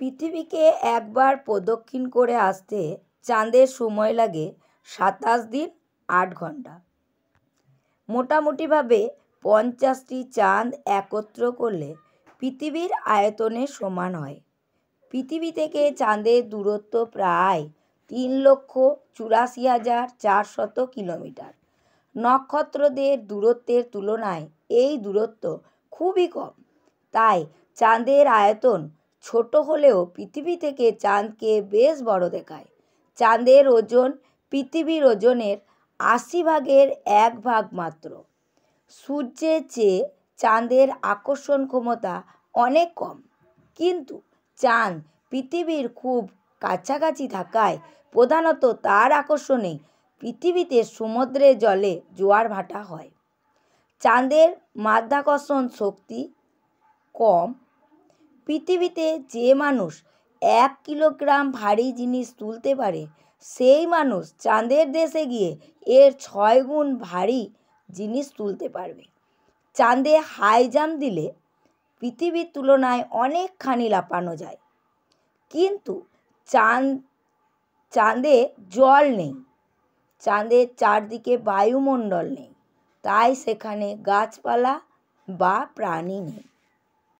পৃথিবীকে একবার প্রদক্ষিণ করে আসতে চাঁদের সময় লাগে ২৭ দিন ৮ ঘন্টা। মোটামুটিভাবে ৫০টি চাঁদ একত্র করলে পৃথিবীর আয়তনের সমান হয়। পৃথিবী থেকে চাঁদের দূরত্ব প্রায় ৩,৮৪,৪০০ কিলোমিটার। নক্ষত্রদের দূরত্বের তুলনায় এই দূরত্ব খুবই কম, তাই চাঁদের আয়তন ছোট হলেও পৃথিবী থেকে চাঁদকে বেশ বড় দেখায়। চাঁদের ওজন পৃথিবীর ওজনের ৮০ ভাগের ১ ভাগ মাত্র। সূর্যের চেয়ে চাঁদের আকর্ষণ ক্ষমতা অনেক কম, কিন্তু চাঁদ পৃথিবীর খুব কাছাকাছি থাকায় প্রধানত তার আকর্ষণে পৃথিবীতে সমুদ্রের জলে জোয়ার ভাটা হয়। চাঁদের মাধ্যাকর্ষণ শক্তি কম। পৃথিবীতে যে মানুষ ১ কিলোগ্রাম ভারী জিনিস তুলতে পারে, সেই মানুষ চাঁদের দেশে গিয়ে এর ৬ গুণ ভারী জিনিস তুলতে পারবে। চাঁদে হাই জাম্প দিলে পৃথিবীর তুলনায় অনেকখানি লাফানো যায়, কিন্তু চাঁদে জল নেই, চাঁদের চারদিকে বায়ুমণ্ডল নেই, তাই সেখানে গাছপালা বা প্রাণী নেই।